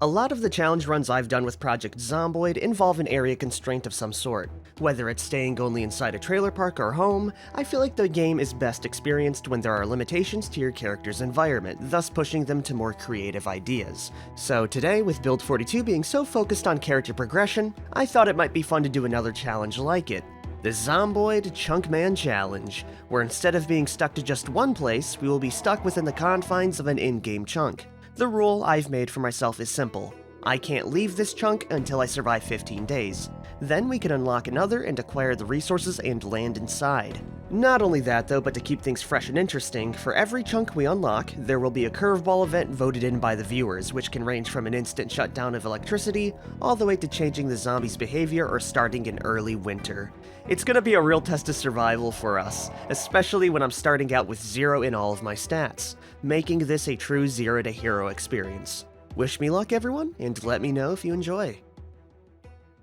A lot of the challenge runs I've done with Project Zomboid involve an area constraint of some sort. Whether it's staying only inside a trailer park or home, I feel like the game is best experienced when there are limitations to your character's environment, thus pushing them to more creative ideas. So today, with Build 42 being so focused on character progression, I thought it might be fun to do another challenge like it. The Zomboid CHUNKMAN Challenge, where instead of being stuck to just one place, we will be stuck within the confines of an in-game chunk. The rule I've made for myself is simple. I can't leave this chunk until I survive 15 days. Then we can unlock another and acquire the resources and land inside. Not only that though, but to keep things fresh and interesting, for every chunk we unlock, there will be a curveball event voted in by the viewers, which can range from an instant shutdown of electricity, all the way to changing the zombies' behavior or starting in early winter. It's gonna be a real test of survival for us, especially when I'm starting out with 0 in all of my stats, making this a true zero to hero experience. Wish me luck everyone, and let me know if you enjoy.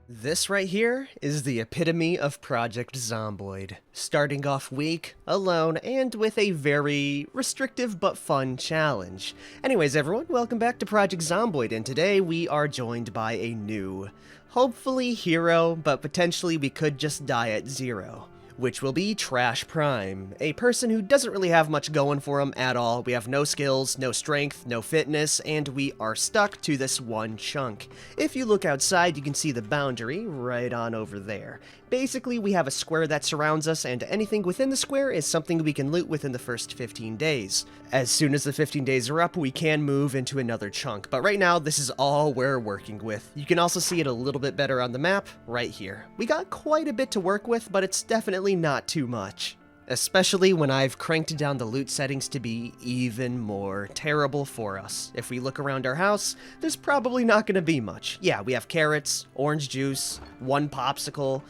This right here is the epitome of Project Zomboid. Starting off weak, alone, and with a very restrictive but fun challenge. Anyways everyone, welcome back to Project Zomboid, and today we are joined by a new, hopefully hero, but potentially we could just die at 0. Which will be Trash Prime, a person who doesn't really have much going for him at all. We have no skills, no strength, no fitness, and we are stuck to this one chunk. If you look outside, you can see the boundary right on over there. Basically, we have a square that surrounds us, and anything within the square is something we can loot within the first 15 days. As soon as the 15 days are up, we can move into another chunk, but right now, this is all we're working with. You can also see it a little bit better on the map, right here. We got quite a bit to work with, but it's definitely not too much. Especially when I've cranked down the loot settings to be even more terrible for us. If we look around our house, there's probably not going to be much. Yeah, we have carrots, orange juice, 1 popsicle.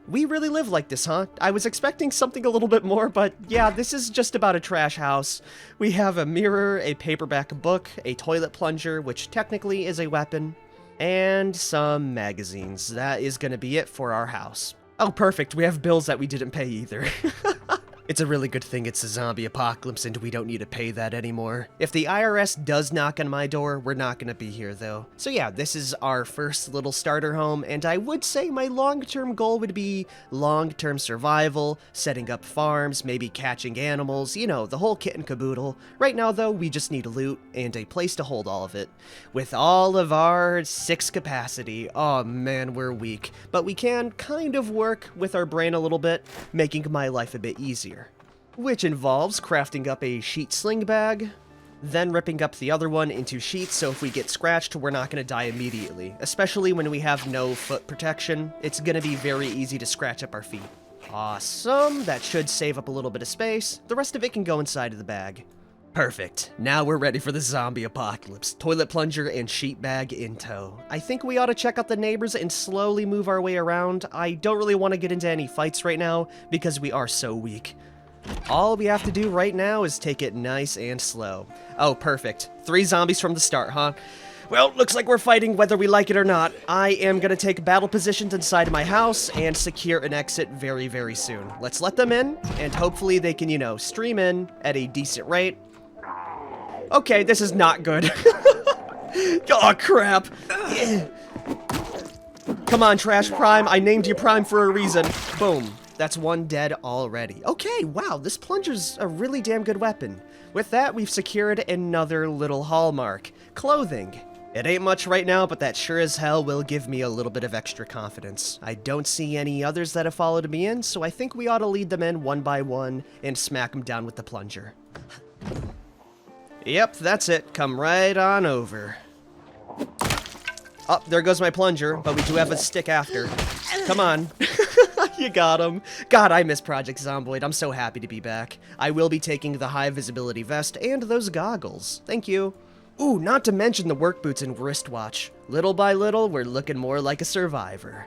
We really live like this, huh? I was expecting something a little bit more, but yeah, this is just about a trash house. We have a mirror, a paperback book, a toilet plunger, which technically is a weapon, and some magazines. That is going to be it for our house. Oh, perfect. We have bills that we didn't pay either. It's a really good thing it's a zombie apocalypse and we don't need to pay that anymore. If the IRS does knock on my door, we're not gonna be here though. So yeah, this is our first little starter home, and I would say my long-term goal would be long-term survival, setting up farms, maybe catching animals, you know, the whole kit and caboodle. Right now though, we just need loot and a place to hold all of it. With all of our 6 capacity, oh man, we're weak. But we can kind of work with our brain a little bit, making my life a bit easier. Which involves crafting up a sheet sling bag, then ripping up the other one into sheets so if we get scratched, we're not going to die immediately. Especially when we have no foot protection, it's going to be very easy to scratch up our feet. Awesome, that should save up a little bit of space. The rest of it can go inside of the bag. Perfect. Now we're ready for the zombie apocalypse. Toilet plunger and sheet bag in tow. I think we ought to check out the neighbors and slowly move our way around. I don't really want to get into any fights right now because we are so weak. All we have to do right now is take it nice and slow. Oh, perfect. 3 zombies from the start, huh? Well, looks like we're fighting whether we like it or not. I am gonna take battle positions inside my house and secure an exit very, very soon. Let's let them in, and hopefully they can, you know, stream in at a decent rate. Okay, this is not good. Oh, crap. Come on, Trash Prime. I named you Prime for a reason. Boom. That's 1 dead already. Okay, wow, this plunger's a really damn good weapon. With that, we've secured another little hallmark. Clothing. It ain't much right now, but that sure as hell will give me a little bit of extra confidence. I don't see any others that have followed me in, so I think we ought to lead them in one by one and smack them down with the plunger. Yep, that's it. Come right on over. Oh, there goes my plunger, but we do have a stick after. Come on. You got him. God, I miss Project Zomboid. I'm so happy to be back. I will be taking the high visibility vest and those goggles. Thank you. Ooh, not to mention the work boots and wristwatch. Little by little, we're looking more like a survivor.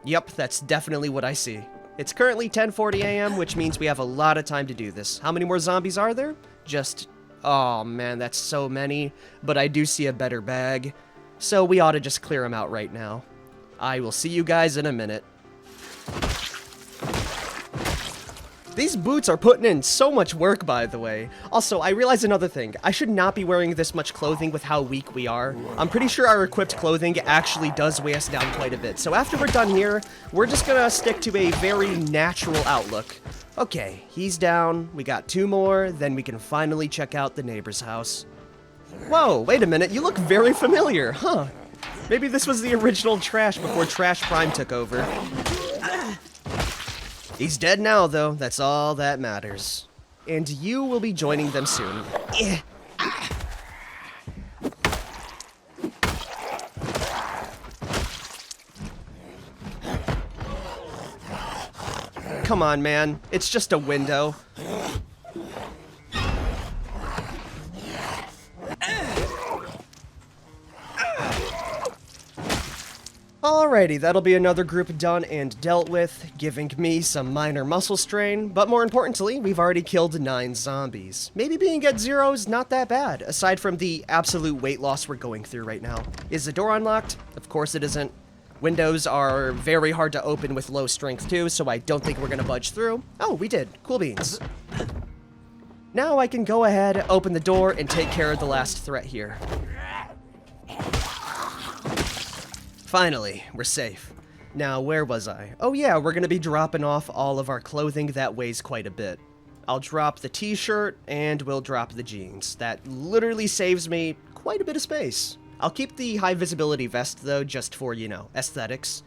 Yep, that's definitely what I see. It's currently 10:40 a.m., which means we have a lot of time to do this. How many more zombies are there? Just... oh man, that's so many. But I do see a better bag. So we ought to just clear them out right now. I will see you guys in a minute. These boots are putting in so much work, by the way. Also, I realized another thing. I should not be wearing this much clothing with how weak we are. I'm pretty sure our equipped clothing actually does weigh us down quite a bit. So after we're done here, we're just gonna stick to a very natural outlook. Okay, he's down. We got 2 more, then we can finally check out the neighbor's house. Whoa, wait a minute. You look very familiar, huh? Maybe this was the original Trash before Trash Prime took over. He's dead now, though. That's all that matters. And you will be joining them soon. Come on, man. It's just a window. Alrighty, that'll be another group done and dealt with, giving me some minor muscle strain, but more importantly, we've already killed 9 zombies. Maybe being at 0 is not that bad, aside from the absolute weight loss we're going through right now. Is the door unlocked? Of course it isn't. Windows are very hard to open with low strength too, so I don't think we're gonna budge through. Oh, we did. Cool beans. Now I can go ahead, open the door, and take care of the last threat here. Finally, we're safe. Now, where was I? Oh yeah, we're gonna be dropping off all of our clothing that weighs quite a bit. I'll drop the t-shirt, and we'll drop the jeans. That literally saves me quite a bit of space. I'll keep the high visibility vest though, just for, you know, aesthetics.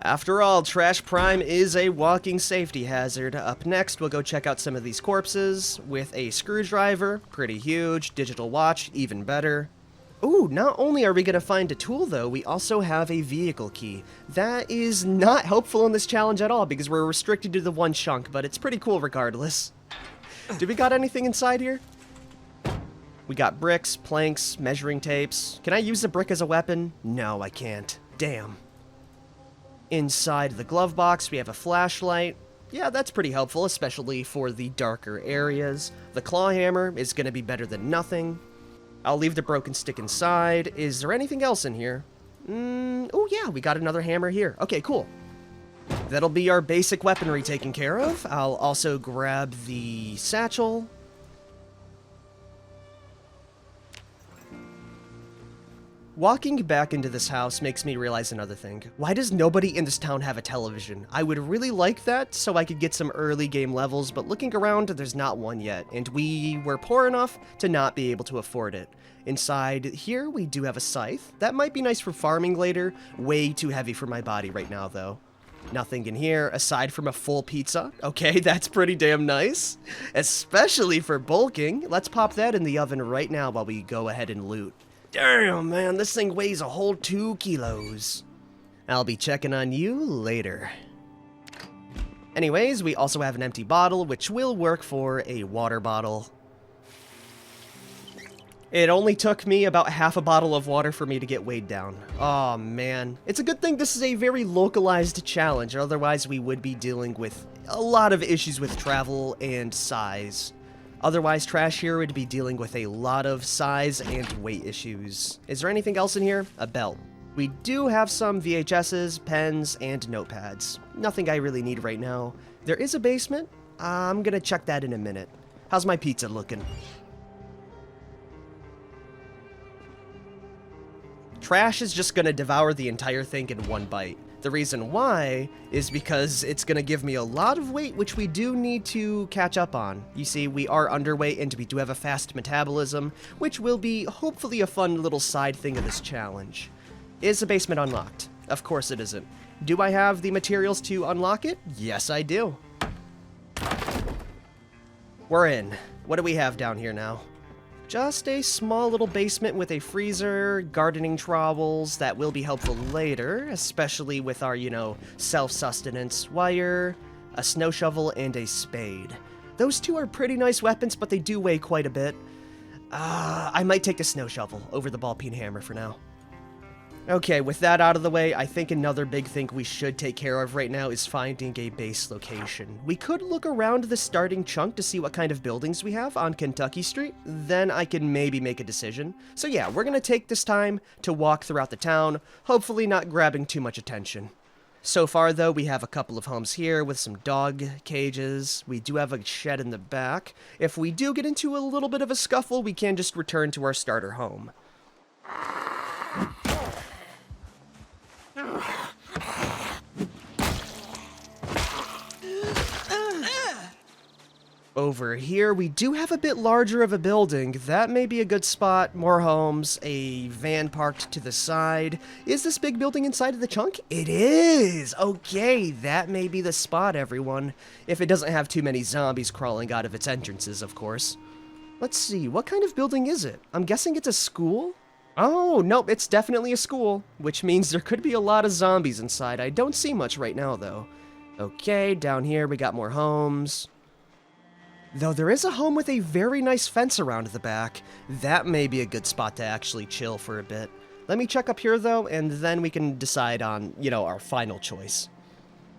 After all, Trash Prime is a walking safety hazard. Up next, we'll go check out some of these corpses with a screwdriver, pretty huge, digital watch, even better. Ooh, not only are we gonna find a tool though, we also have a vehicle key. That is not helpful in this challenge at all because we're restricted to the 1 chunk, but it's pretty cool regardless. Do we got anything inside here? We got bricks, planks, measuring tapes. Can I use the brick as a weapon? No, I can't. Damn. Inside the glove box, we have a flashlight. Yeah, that's pretty helpful, especially for the darker areas. The claw hammer is gonna be better than nothing. I'll leave the broken stick inside. Is there anything else in here? Oh yeah, we got another hammer here. Okay, cool. That'll be our basic weaponry taken care of. I'll also grab the satchel. Walking back into this house makes me realize another thing. Why does nobody in this town have a television? I would really like that so I could get some early game levels, but looking around, there's not one yet, and we were poor enough to not be able to afford it. Inside here, we do have a scythe. That might be nice for farming later. Way too heavy for my body right now, though. Nothing in here aside from a full pizza. Okay, that's pretty damn nice. Especially for bulking. Let's pop that in the oven right now while we go ahead and loot. Damn, man, this thing weighs a whole 2 kilos. I'll be checking on you later. Anyways, we also have an empty bottle, which will work for a water bottle. It only took me about half a bottle of water for me to get weighed down. Oh man. It's a good thing this is a very localized challenge, otherwise we would be dealing with a lot of issues with travel and size. Otherwise, Trash here would be dealing with a lot of size and weight issues. Is there anything else in here? A belt. We do have some VHSs, pens, and notepads. Nothing I really need right now. There is a basement. I'm gonna check that in a minute. How's my pizza looking? Trash is just gonna devour the entire thing in 1 bite. The reason why is because it's gonna give me a lot of weight, which we do need to catch up on. You see, we are underweight and we do have a fast metabolism, which will be hopefully a fun little side thing of this challenge. Is the basement unlocked? Of course it isn't. Do I have the materials to unlock it? Yes, I do. We're in. What do we have down here now? Just a small little basement with a freezer, gardening trowels that will be helpful later, especially with our, you know, self-sustenance, wire, a snow shovel, and a spade. Those 2 are pretty nice weapons, but they do weigh quite a bit. I might take the snow shovel over the ball-peen hammer for now. Okay, with that out of the way, I think another big thing we should take care of right now is finding a base location. We could look around the starting chunk to see what kind of buildings we have on Kentucky Street, then I can maybe make a decision. So yeah, we're gonna take this time to walk throughout the town, hopefully not grabbing too much attention. So far, though, we have a couple of homes here with some dog cages. We do have a shed in the back. If we do get into a little bit of a scuffle, we can just return to our starter home. Over here, we do have a bit larger of a building. That may be a good spot. More homes, a van parked to the side. Is this big building inside of the chunk? It is! Okay, that may be the spot, everyone. If it doesn't have too many zombies crawling out of its entrances, of course. Let's see, what kind of building is it? I'm guessing it's a school? Oh, nope, it's definitely a school, which means there could be a lot of zombies inside. I don't see much right now, though. Okay, down here we got more homes. Though there is a home with a very nice fence around the back. That may be a good spot to actually chill for a bit. Let me check up here, though, and then we can decide on, our final choice.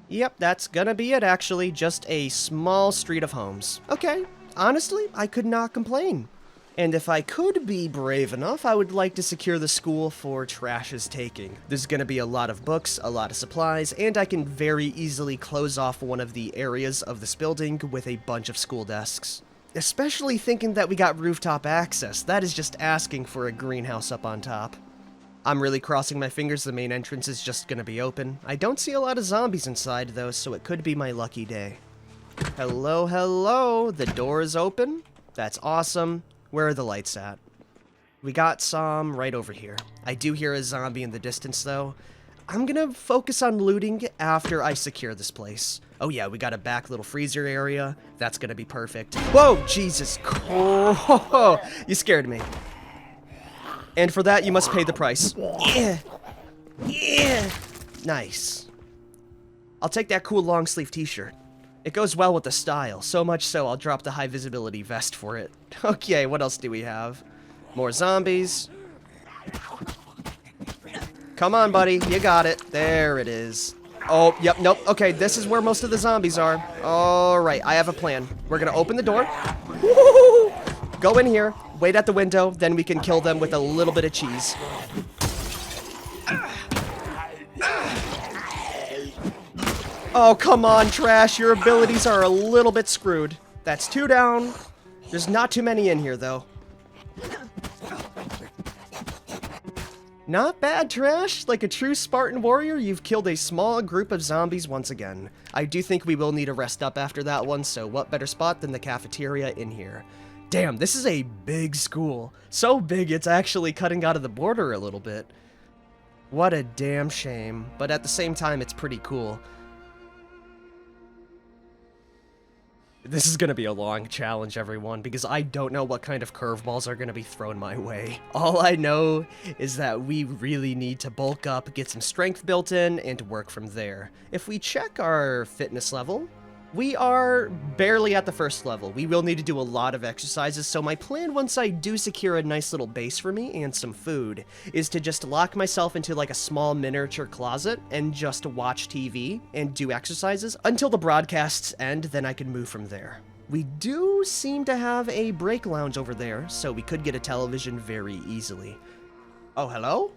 Yep, that's gonna be it, actually. Just a small street of homes. Okay, honestly, I could not complain. And if I could be brave enough, I would like to secure the school for trash's taking. There's gonna be a lot of books, a lot of supplies, and I can very easily close off one of the areas of this building with a bunch of school desks. Especially thinking that we got rooftop access. That is just asking for a greenhouse up on top. I'm really crossing my fingers the main entrance is just gonna be open. I don't see a lot of zombies inside though, so it could be my lucky day. Hello, hello, the door is open. That's awesome. Where are the lights at? We got some right over here. I do hear a zombie in the distance, though. I'm gonna focus on looting after I secure this place. Oh yeah, we got a back little freezer area. That's gonna be perfect. Whoa, Jesus. Oh, you scared me. And for that, you must pay the price. Yeah. Yeah. Nice. I'll take that cool long sleeve t-shirt. It goes well with the style, so much so I'll drop the high visibility vest for it. Okay, what else do we have? More zombies. Come on, buddy, you got it. There it is. Oh, yep, nope. Okay, this is where most of the zombies are. Alright, I have a plan. We're gonna open the door. Woo-hoo-hoo! Go in here, wait at the window, then we can kill them with a little bit of cheese. Oh, come on, Trash. Your abilities are a little bit screwed. That's 2 down. There's not too many in here, though. Not bad, Trash. Like a true Spartan warrior, you've killed a small group of zombies once again. I do think we will need to rest up after that one, so what better spot than the cafeteria in here? Damn, this is a big school. So big, it's actually cutting out of the border a little bit. What a damn shame. But at the same time, it's pretty cool. This is gonna be a long challenge, everyone, because I don't know what kind of curveballs are gonna be thrown my way. All I know is that we really need to bulk up, get some strength built in, and work from there. If we check our fitness level, we are barely at the first level. We will need to do a lot of exercises, so my plan once I do secure a nice little base for me and some food is to just lock myself into like a small miniature closet and just watch TV and do exercises until the broadcasts end, then I can move from there. We do seem to have a break lounge over there, so we could get a television very easily. Oh, hello?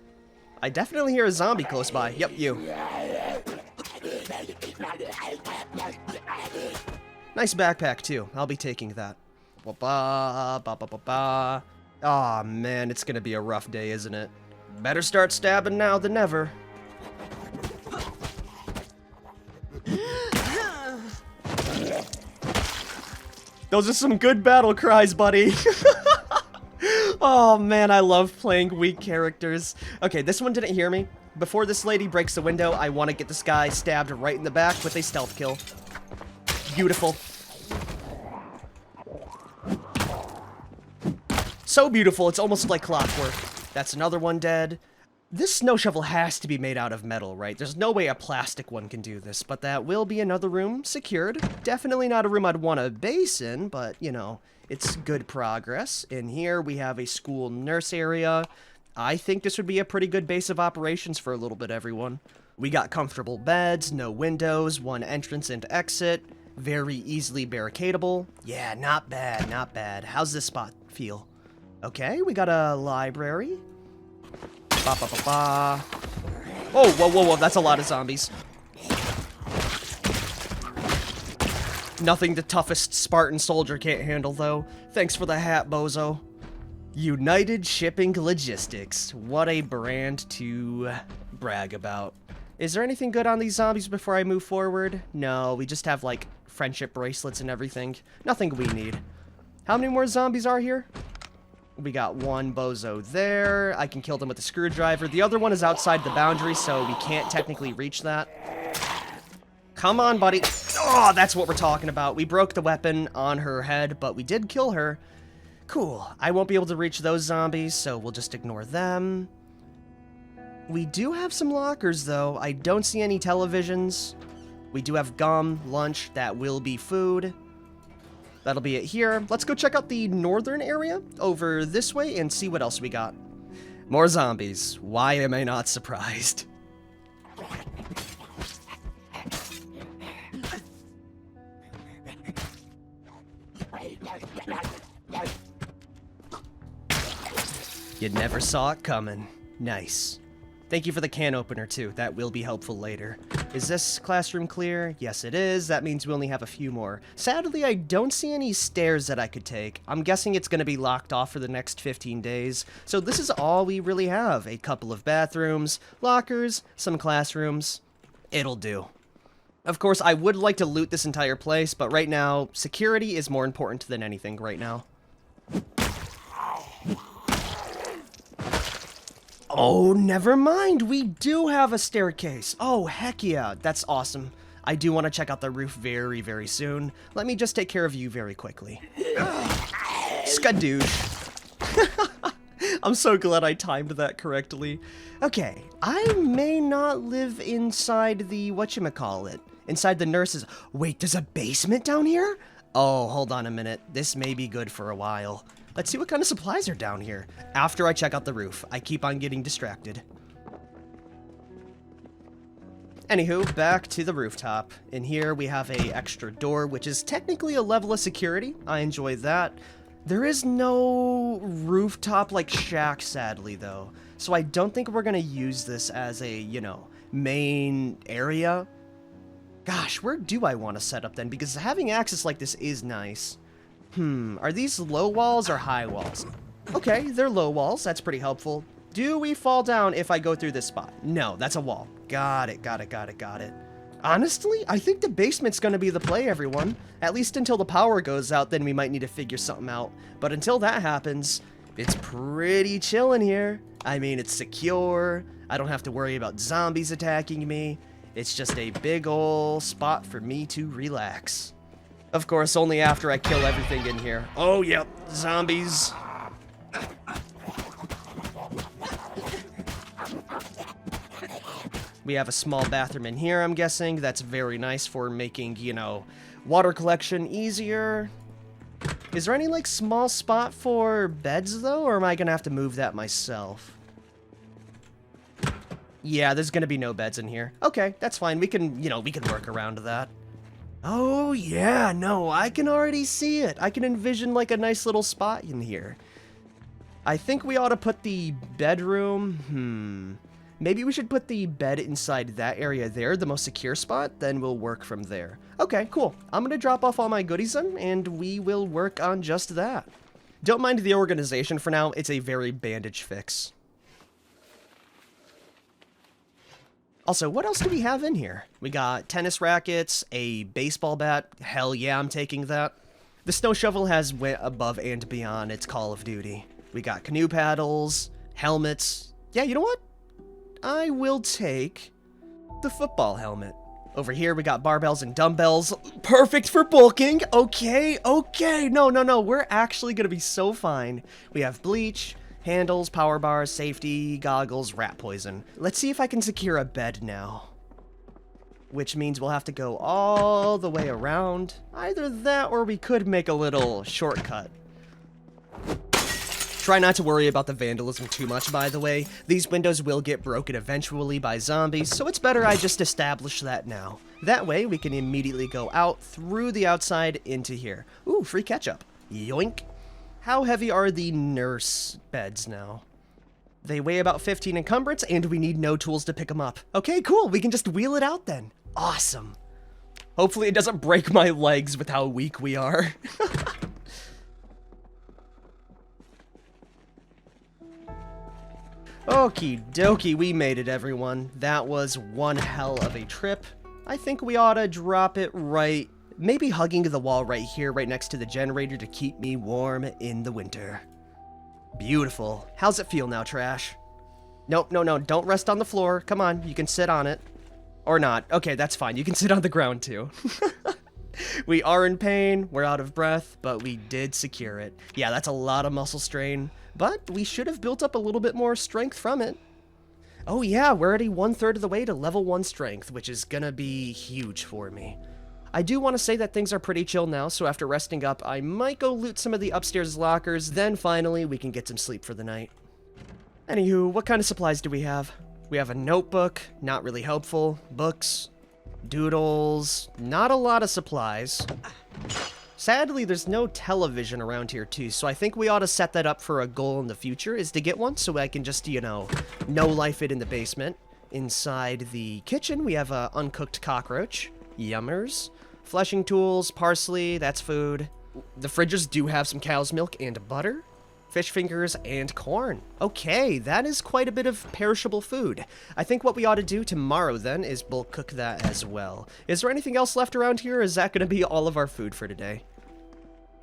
I definitely hear a zombie close by. Yep, you. Nice backpack, too. I'll be taking that. Aw, man, it's gonna be a rough day, isn't it? Better start stabbing now than never. Those are some good battle cries, buddy. Oh, man, I love playing weak characters. Okay, this one didn't hear me. Before this lady breaks the window, I want to get this guy stabbed right in the back with a stealth kill. Beautiful. So beautiful, it's almost like clockwork. That's another one dead. This snow shovel has to be made out of metal, right? There's no way a plastic one can do this, but that will be another room secured. Definitely not a room I'd want to base in, but, it's good progress. In here, we have a school nurse area. I think this would be a pretty good base of operations for a little bit, everyone. We got comfortable beds, no windows, one entrance and exit. Very easily barricadable. Yeah, not bad, not bad. How's this spot feel? Okay, we got a library. Oh, whoa, that's a lot of zombies. Nothing the toughest Spartan soldier can't handle, though. Thanks for the hat, bozo. United Shipping Logistics. What a brand to brag about. Is there anything good on these zombies before I move forward? No, we just have, like, friendship bracelets and everything. Nothing we need. How many more zombies are here? We got one bozo there. I can kill them with a screwdriver. The other one is outside the boundary, so we can't technically reach that. Come on, buddy. Oh, that's what we're talking about. We broke the weapon on her head, but we did kill her. Cool. I won't be able to reach those zombies, so we'll just ignore them. We do have some lockers, though. I don't see any televisions. We do have gum, lunch, that will be food. That'll be it here. Let's go check out the northern area over this way and see what else we got. More zombies. Why am I not surprised? You never saw it coming. Nice. Thank you for the can opener, too. That will be helpful later. Is this classroom clear? Yes, it is. That means we only have a few more. Sadly, I don't see any stairs that I could take. I'm guessing it's going to be locked off for the next 15 days. So this is all we really have. A couple of bathrooms, lockers, some classrooms. It'll do. Of course, I would like to loot this entire place, but right now, security is more important than anything right now. Oh, never mind. We do have a staircase. Oh, heck yeah. That's awesome. I do want to check out the roof very, very soon. Let me just take care of you very quickly. Skadoosh. I'm so glad I timed that correctly. Okay, I may not live inside the whatchamacallit. Inside the nurses. Wait, there's a basement down here? Oh, hold on a minute. This may be good for a while. Let's see what kind of supplies are down here. After I check out the roof. I keep on getting distracted. Anywho, back to the rooftop. In here we have a extra door, which is technically a level of security. I enjoy that. There is no rooftop like shack, sadly, though. So I don't think we're gonna use this as a, you know, main area. Gosh, where do I want to set up then? Because having access like this is nice. Are these low walls or high walls? Okay, they're low walls. That's pretty helpful. Do we fall down if I go through this spot? No, that's a wall. Got it, got it, got it, got it. Honestly, I think the basement's gonna be the play, everyone. At least until the power goes out, then we might need to figure something out. But until that happens, it's pretty chill in here. I mean, it's secure. I don't have to worry about zombies attacking me. It's just a big ol' spot for me to relax. Of course, only after I kill everything in here. Oh, yep, zombies. We have a small bathroom in here, I'm guessing. That's very nice for making, you know, water collection easier. Is there any, like, small spot for beds, though, or am I gonna have to move that myself? Yeah, there's gonna be no beds in here. Okay, that's fine. We can, you know, we can work around that. Oh, yeah, no, I can already see it. I can envision, like, a nice little spot in here. I think we ought to put the bedroom, Maybe we should put the bed inside that area there, the most secure spot, then we'll work from there. Okay, cool. I'm gonna drop off all my goodies then, and we will work on just that. Don't mind the organization for now, it's a very bandage fix. Also, what else do we have in here? We got tennis rackets, a baseball bat. Hell yeah, I'm taking that. The snow shovel has went above and beyond its Call of Duty. We got canoe paddles, helmets. Yeah, you know what? I will take the football helmet. Over here, we got barbells and dumbbells. Perfect for bulking. Okay, okay. No, no, no. We're actually going to be so fine. We have bleach, handles, power bars, safety, goggles, rat poison. Let's see if I can secure a bed now. Which means we'll have to go all the way around. Either that or we could make a little shortcut. Try not to worry about the vandalism too much, by the way. These windows will get broken eventually by zombies, so it's better I just establish that now. That way, we can immediately go out through the outside into here. Ooh, free ketchup. Yoink. How heavy are the nurse beds now? They weigh about 15 encumbrance, and we need no tools to pick them up. Okay, cool. We can just wheel it out then. Awesome. Hopefully it doesn't break my legs with how weak we are. Okie dokie, we made it, everyone. That was one hell of a trip. I think we ought to drop it right, maybe hugging the wall right here, right next to the generator to keep me warm in the winter. Beautiful. How's it feel now, Trash? Nope, no, don't rest on the floor. Come on, you can sit on it. Or not. Okay, that's fine. You can sit on the ground, too. We are in pain, we're out of breath, but we did secure it. Yeah, that's a lot of muscle strain, but we should have built up a little bit more strength from it. Oh yeah, we're already 1/3 of the way to level 1 strength, which is gonna be huge for me. I do want to say that things are pretty chill now, so after resting up, I might go loot some of the upstairs lockers, then finally we can get some sleep for the night. Anywho, what kind of supplies do we have? We have a notebook, not really helpful, books, doodles, not a lot of supplies. Sadly, there's no television around here too, so I think we ought to set that up for a goal in the future, is to get one so I can just, you know, no-life it in the basement. Inside the kitchen, we have a uncooked cockroach. Yummers. Fleshing tools, parsley, that's food. The fridges do have some cow's milk and butter. Fish fingers, and corn. Okay, that is quite a bit of perishable food. I think what we ought to do tomorrow, then, is bulk cook that as well. Is there anything else left around here, or is that going to be all of our food for today?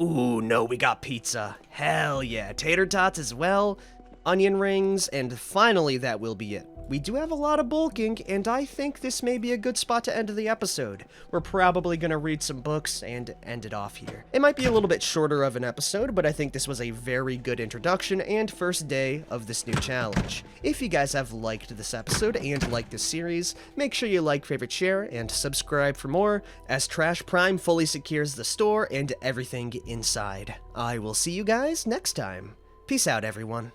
Ooh, no, we got pizza. Hell yeah. Tater tots as well, onion rings, and finally that will be it. We do have a lot of bulking, and I think this may be a good spot to end the episode. We're probably going to read some books and end it off here. It might be a little bit shorter of an episode, but I think this was a very good introduction and first day of this new challenge. If you guys have liked this episode and liked this series, make sure you like, favorite, share, and subscribe for more, as Trash Prime fully secures the store and everything inside. I will see you guys next time. Peace out, everyone.